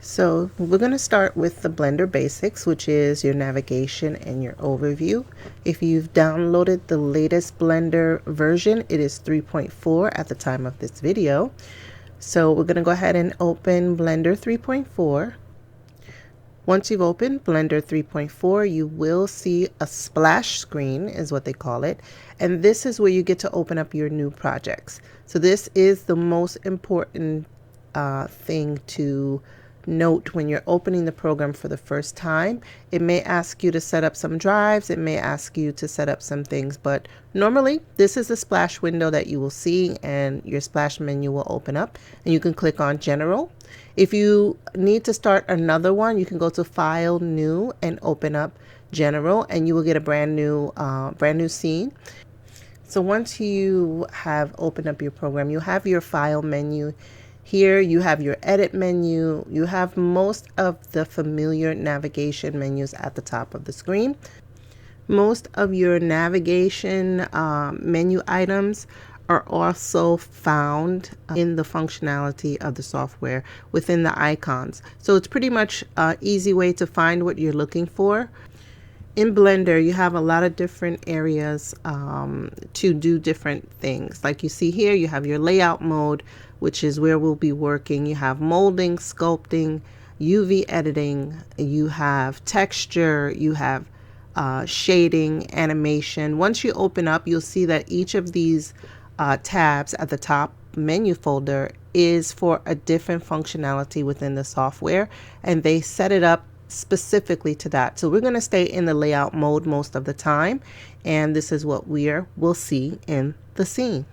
So we're going to start with the Blender Basics, which is your navigation and your overview. If you've downloaded the latest Blender version, it is 3.4 at the time of this video. So we're going to go ahead and open Blender 3.4. Once you've opened Blender 3.4, you will see a splash screen, is what they call it. And this is where you get to open up your new projects. So this is the most important thing to note when you're opening the program for the first time. It may ask you to set up some drives, it may ask you to set up some things, but normally this is the splash window that you will see, and your splash menu will open up and you can click on General. If you need to start another one, you can go to File, New, and open up General, and you will get a brand new scene. So once you have opened up your program, you have your File menu. Here you have your edit menu. You have most of the familiar navigation menus at the top of the screen. Most of your navigation menu items are also found in the functionality of the software within the icons. So it's pretty much an easy way to find what you're looking for. In Blender, you have a lot of different areas to do different things. Like you see here, you have your layout mode, which is where we'll be working. You have molding, sculpting, UV editing, you have texture, you have shading, animation. Once you open up, you'll see that each of these tabs at the top menu folder is for a different functionality within the software, and they set it up specifically to that. So we're going to stay in the layout mode most of the time, and this is what we'll see in the scene.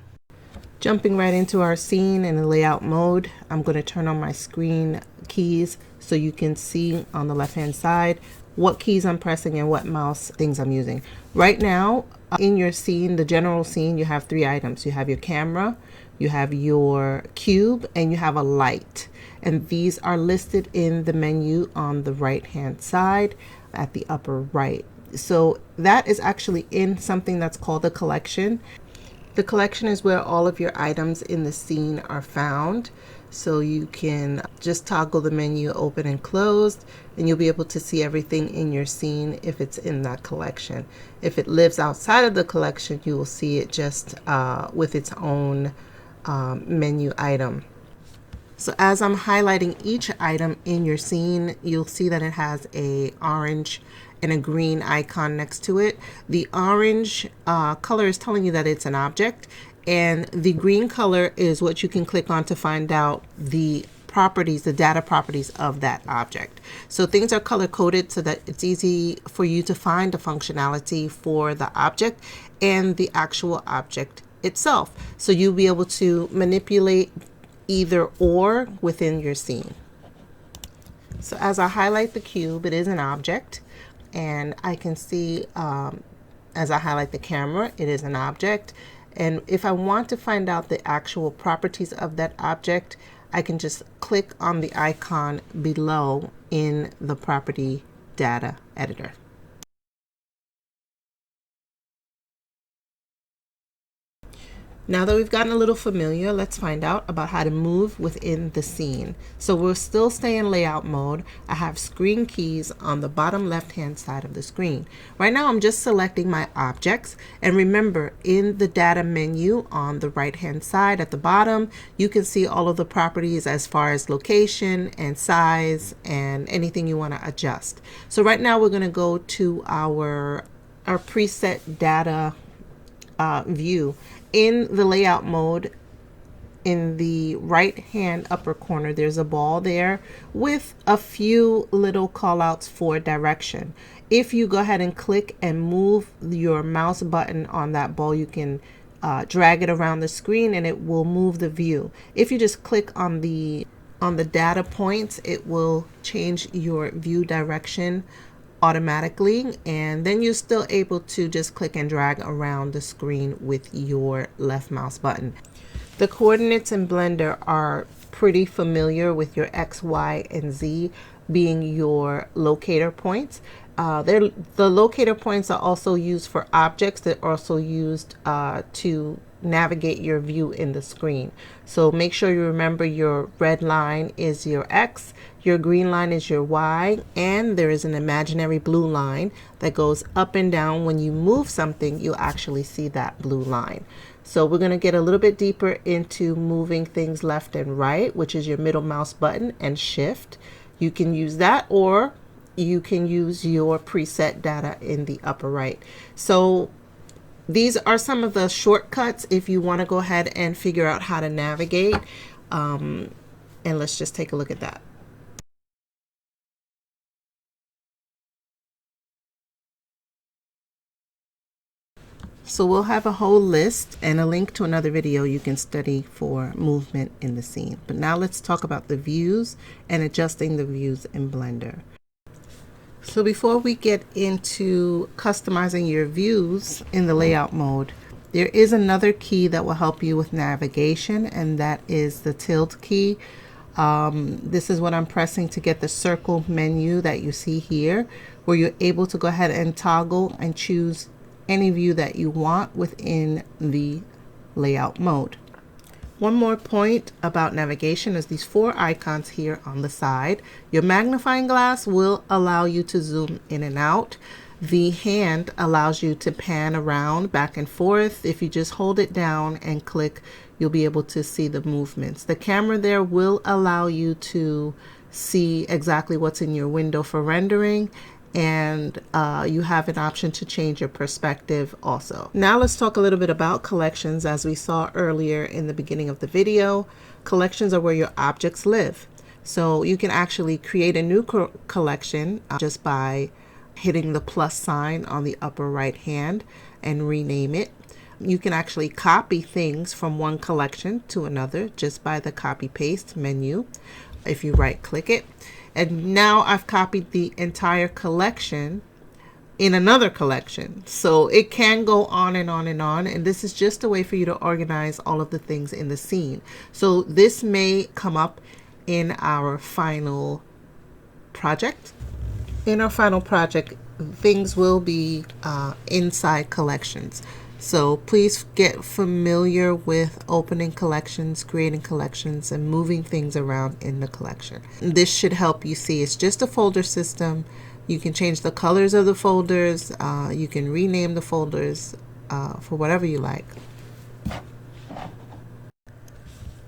Jumping right into our scene in the layout mode, I'm going to turn on my screen keys so you can see on the left hand side what keys I'm pressing and what mouse things I'm using. Right now in your scene, the general scene, you have three items. You have your camera, you have your cube, and you have a light. And these are listed in the menu on the right hand side at the upper right. So that is actually in something that's called a collection. The collection is where all of your items in the scene are found. So you can just toggle the menu open and closed, and you'll be able to see everything in your scene if it's in that collection. If it lives outside of the collection, you will see it just with its own menu item. So as I'm highlighting each item in your scene, you'll see that it has a orange and a green icon next to it. The orange color is telling you that it's an object, and the green color is what you can click on to find out the properties, the data properties of that object. So things are color coded so that it's easy for you to find the functionality for the object and the actual object itself. So you'll be able to manipulate either or within your scene. So as I highlight the cube, it is an object, and I can see as I highlight the camera, it is an object. And if I want to find out the actual properties of that object, I can just click on the icon below in the property data editor. Now that we've gotten a little familiar, let's find out about how to move within the scene. So we'll still stay in layout mode. I have screen keys on the bottom left hand side of the screen. Right now I'm just selecting my objects, and remember, in the data menu on the right hand side at the bottom, you can see all of the properties as far as location and size and anything you want to adjust. So right now we're going to go to our preset data view. In the layout mode, in the right hand upper corner, there's a ball there with a few little call outs for direction. If you go ahead and click and move your mouse button on that ball, you can drag it around the screen and it will move the view. If you just click on the data points, it will change your view direction automatically, and then you're still able to just click and drag around the screen with your left mouse button. The coordinates in Blender are pretty familiar with your X, Y, and Z being your locator points. The locator points are also used for objects. They're also used to navigate your view in the screen. So make sure you remember your red line is your X, your green line is your Y, and there is an imaginary blue line that goes up and down. When you move something, you'll actually see that blue line. So we're going to get a little bit deeper into moving things left and right, which is your middle mouse button and shift. You can use that, or you can use your preset data in the upper right. So these are some of the shortcuts if you want to go ahead and figure out how to navigate. And let's just take a look at that. So we'll have a whole list and a link to another video you can study for movement in the scene. But now let's talk about the views and adjusting the views in Blender. So before we get into customizing your views in the layout mode, there is another key that will help you with navigation, and that is the tilde key. This is what I'm pressing to get the circle menu that you see here, where you're able to go ahead and toggle and choose any view that you want within the layout mode. One more point about navigation is these 4 icons here on the side. Your magnifying glass will allow you to zoom in and out. The hand allows you to pan around back and forth. If you just hold it down and click, you'll be able to see the movements. The camera there will allow you to see exactly what's in your window for rendering, and you have an option to change your perspective also. Now let's talk a little bit about collections. As we saw earlier in the beginning of the video, collections are where your objects live. So you can actually create a new collection just by hitting the plus sign on the upper right hand and rename it. You can actually copy things from one collection to another just by the copy paste menu if you right click it. And now I've copied the entire collection in another collection. So it can go on and on and on. And this is just a way for you to organize all of the things in the scene. So this may come up in our final project. In our final project, things will be inside collections. So please get familiar with opening collections, creating collections, and moving things around in the collection. This should help you see it's just a folder system. You can change the colors of the folders. You can rename the folders for whatever you like.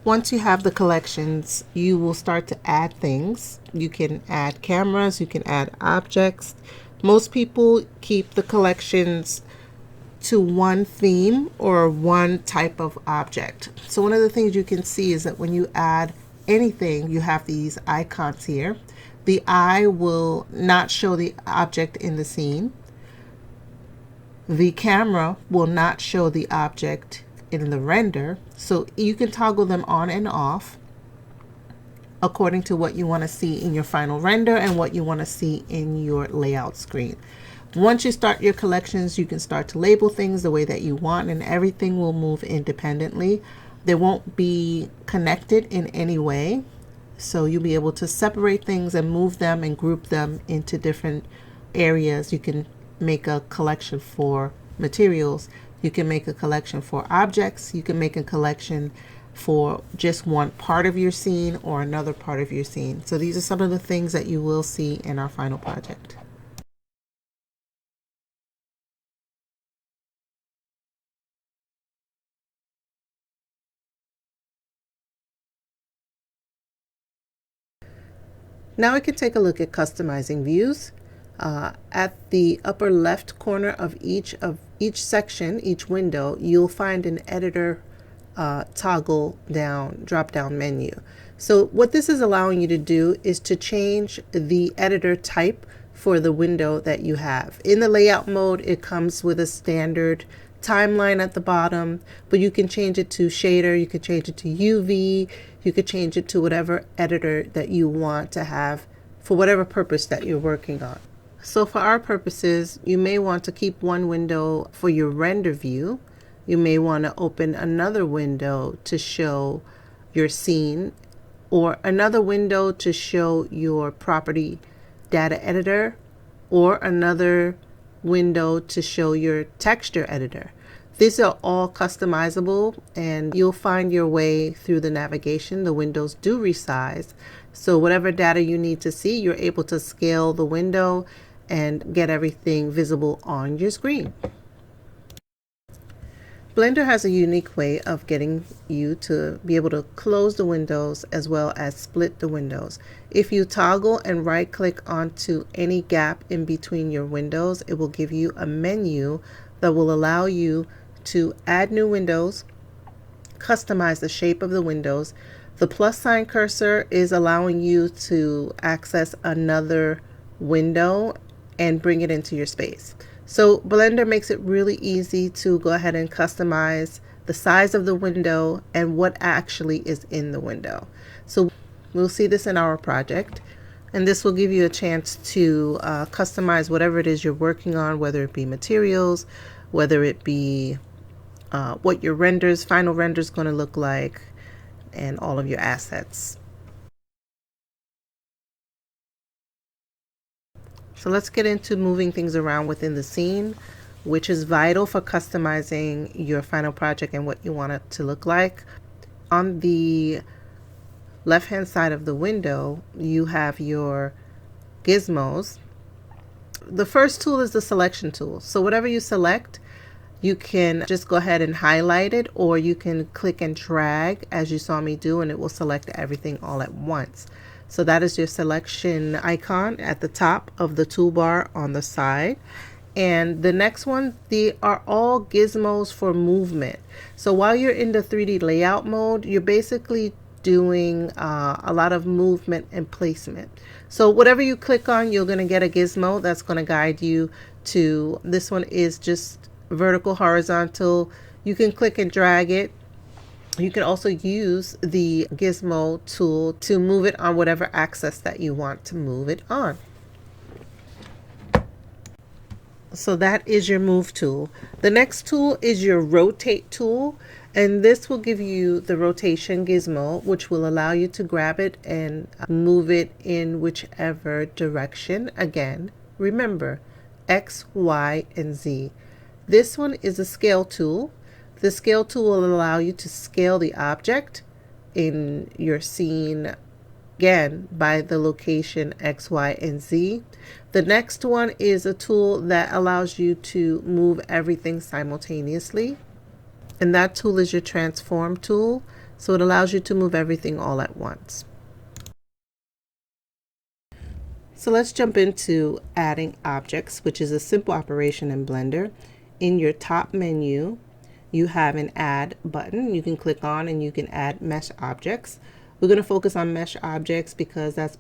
Once you have the collections, you will start to add things. You can add cameras, you can add objects. Most people keep the collections to one theme or one type of object. So one of the things you can see is that when you add anything, you have these icons here. The eye will not show the object in the scene. The camera will not show the object in the render. So you can toggle them on and off according to what you want to see in your final render and what you want to see in your layout screen. Once you start your collections, you can start to label things the way that you want, and everything will move independently. They won't be connected in any way. So you'll be able to separate things and move them and group them into different areas. You can make a collection for materials. You can make a collection for objects. You can make a collection for just one part of your scene or another part of your scene. So these are some of the things that you will see in our final project. Now we can take a look at customizing views. At the upper left corner of each section, each window, you'll find an editor toggle drop down menu. So what this is allowing you to do is to change the editor type for the window that you have. In the layout mode, it comes with a standard timeline at the bottom, but you can change it to shader, you could change it to UV, you could change it to whatever editor that you want to have for whatever purpose that you're working on. So for our purposes, you may want to keep one window for your render view. You may want to open another window to show your scene, or another window to show your property data editor, or another window to show your texture editor. These are all customizable, and you'll find your way through the navigation. The windows do resize, so whatever data you need to see, you're able to scale the window and get everything visible on your screen. Blender has a unique way of getting you to be able to close the windows as well as split the windows. If you toggle and right click onto any gap in between your windows, it will give you a menu that will allow you to add new windows, customize the shape of the windows. The plus sign cursor is allowing you to access another window and bring it into your space. So Blender makes it really easy to go ahead and customize the size of the window and what actually is in the window. So we'll see this in our project, and this will give you a chance to customize whatever it is you're working on, whether it be materials, whether it be what your final render is going to look like, and all of your assets. So let's get into moving things around within the scene, which is vital for customizing your final project and what you want it to look like. On the left hand side of the window, you have your gizmos. The first tool is the selection tool. So whatever you select, you can just go ahead and highlight it, or you can click and drag as you saw me do, and it will select everything all at once. So that is your selection icon at the top of the toolbar on the side. And the next one, they are all gizmos for movement. So while you're in the 3D layout mode, you're basically doing a lot of movement and placement. So whatever you click on, you're going to get a gizmo that's going to guide you to, this one is just vertical, horizontal. You can click and drag it. You can also use the gizmo tool to move it on whatever axis that you want to move it on. So that is your move tool. The next tool is your rotate tool, and this will give you the rotation gizmo, which will allow you to grab it and move it in whichever direction. Again, remember X, Y, and Z. This one is a scale tool. The scale tool will allow you to scale the object in your scene, again, by the location X, Y, and Z. The next one is a tool that allows you to move everything simultaneously, and that tool is your transform tool. So it allows you to move everything all at once. So let's jump into adding objects, which is a simple operation in Blender. In your top menu, you have an add button you can click on, and you can add mesh objects. We're going to focus on mesh objects because that's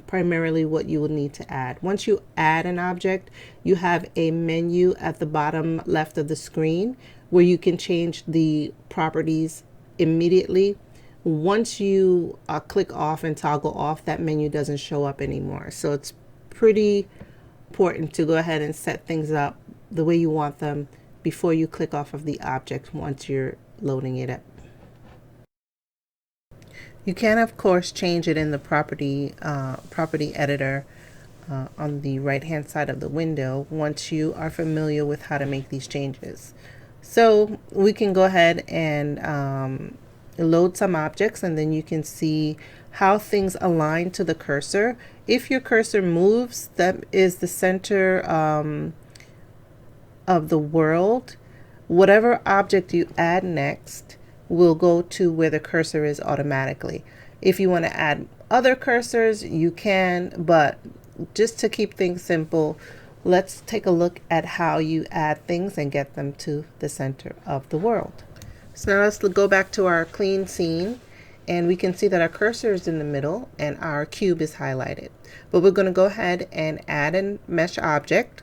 primarily what you will need to add. Once you add an object, you have a menu at the bottom left of the screen where you can change the properties immediately. Once you click off and toggle off, that menu doesn't show up anymore. So it's pretty important to go ahead and set things up the way you want them before you click off of the object once you're loading it up. You can, of course, change it in the property editor on the right hand side of the window once you are familiar with how to make these changes. So we can go ahead and load some objects, and then you can see how things align to the cursor. If your cursor moves, that is the center of the world. Whatever object you add next will go to where the cursor is automatically. If you want to add other cursors, you can, but just to keep things simple, let's take a look at how you add things and get them to the center of the world. So now let's go back to our clean scene, and we can see that our cursor is in the middle and our cube is highlighted. But we're going to go ahead and add a mesh object,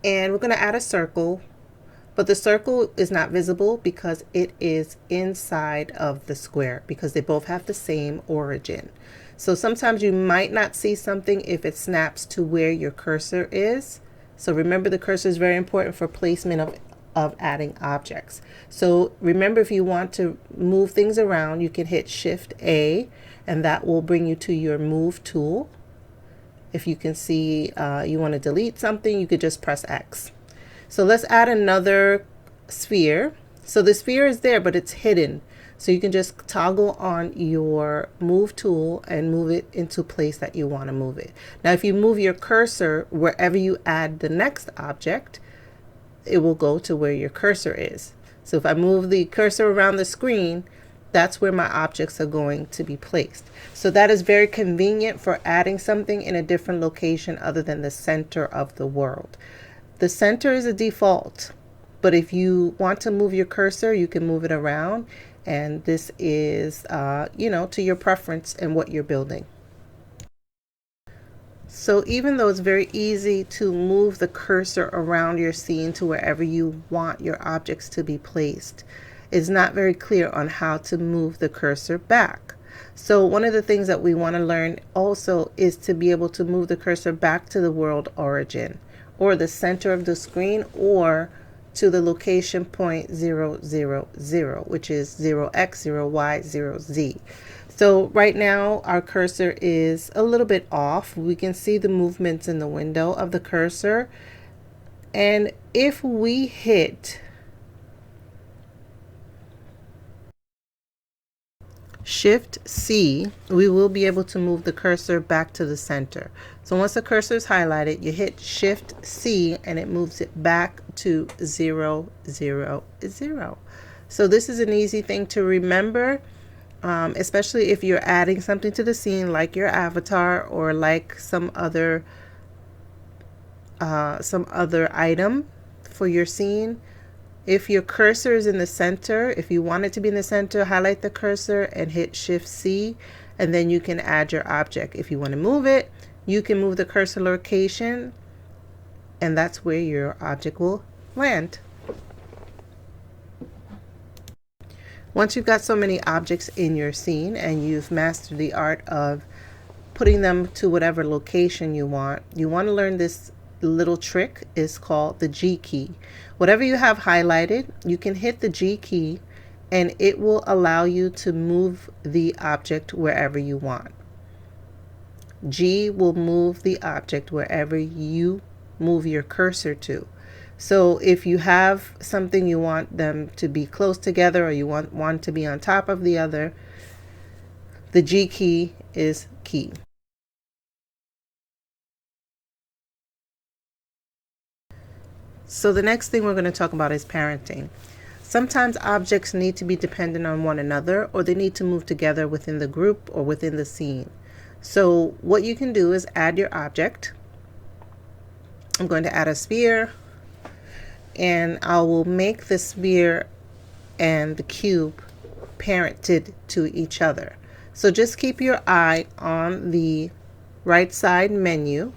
and we're going to add a circle, but the circle is not visible because it is inside of the square because they both have the same origin. So sometimes you might not see something if it snaps to where your cursor is. So remember, the cursor is very important for placement of adding objects. So remember, if you want to move things around, you can hit Shift A, and that will bring you to your move tool. If you can see you want to delete something, you could just press X. So let's add another sphere. So the sphere is there, but it's hidden. So you can just toggle on your move tool and move it into place that you want to move it. Now, if you move your cursor wherever you add the next object, it will go to where your cursor is. So if I move the cursor around the screen, that's where my objects are going to be placed. So that is very convenient for adding something in a different location other than the center of the world. The center is a default, but if you want to move your cursor, you can move it around, and this is to your preference and what you're building. So even though it's very easy to move the cursor around your scene to wherever you want your objects to be placed, it's not very clear on how to move the cursor back. So one of the things that we want to learn also is to be able to move the cursor back to the world origin, or the center of the screen, or to the location point 0, 0, 0, which is 0x, 0y, 0z. So right now our cursor is a little bit off. We can see the movements in the window of the cursor. And if we hit Shift C, we will be able to move the cursor back to the center. So once the cursor is highlighted, you hit Shift C and it moves it back to 0, 0, 0. So this is an easy thing to remember, especially if you're adding something to the scene like your avatar or like some other item for your scene. If your cursor is in the center, if you want it to be in the center, highlight the cursor and hit Shift C, and then you can add your object. If you want to move it, you can move the cursor location, and that's where your object will land. Once you've got so many objects in your scene and you've mastered the art of putting them to whatever location you want to learn this little trick. Is called the G key. Whatever you have highlighted, you can hit the G key and it will allow you to move the object wherever you want. G will move the object wherever you move your cursor to. So if you have something you want them to be close together, or you want one to be on top of the other, the G key is key. So the next thing we're going to talk about is parenting. Sometimes objects need to be dependent on one another, or they need to move together within the group or within the scene. So what you can do is add your object. I'm going to add a sphere, and I will make the sphere and the cube parented to each other. So just keep your eye on the right side menu,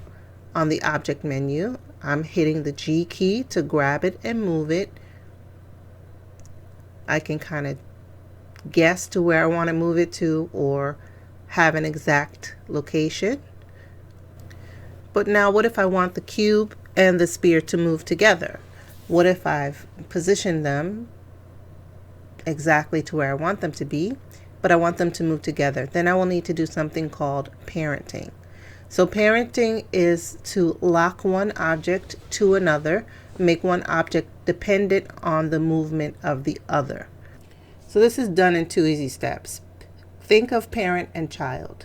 on the object menu. I'm hitting the G key to grab it and move it. I can kind of guess to where I want to move it to, or have an exact location. But now what if I want the cube and the sphere to move together? What if I've positioned them exactly to where I want them to be, but I want them to move together? Then I will need to do something called parenting. So parenting is to lock one object to another, make one object dependent on the movement of the other. So this is done in 2 easy steps. Think of parent and child.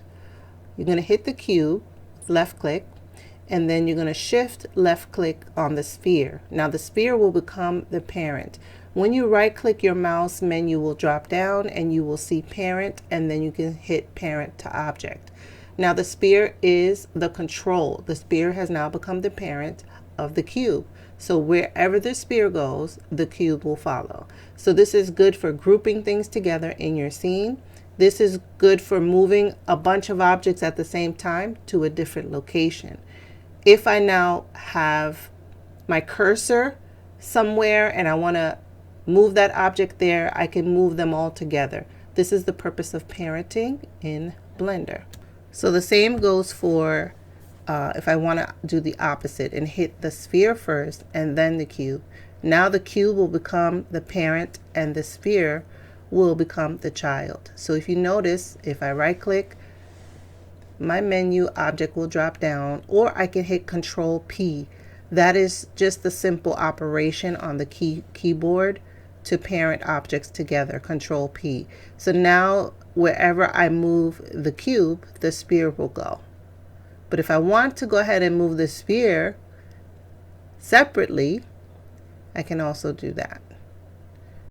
You're going to hit the cube, left click, and then you're going to shift left click on the sphere. Now the sphere will become the parent. When you right click, your mouse menu will drop down and you will see parent, and then you can hit parent to object. Now the sphere is the control. The sphere has now become the parent of the cube. So wherever the sphere goes, the cube will follow. So this is good for grouping things together in your scene. This is good for moving a bunch of objects at the same time to a different location. If I now have my cursor somewhere and I want to move that object there, I can move them all together. This is the purpose of parenting in Blender. So the same goes for if I want to do the opposite and hit the sphere first and then the cube. Now the cube will become the parent and the sphere will become the child. So if you notice, if I right click, my menu object will drop down, or I can hit Control P. That is just the simple operation on the keyboard to parent objects together, Control P. So now wherever I move the cube, the sphere will go. But if I want to go ahead and move the sphere separately, I can also do that.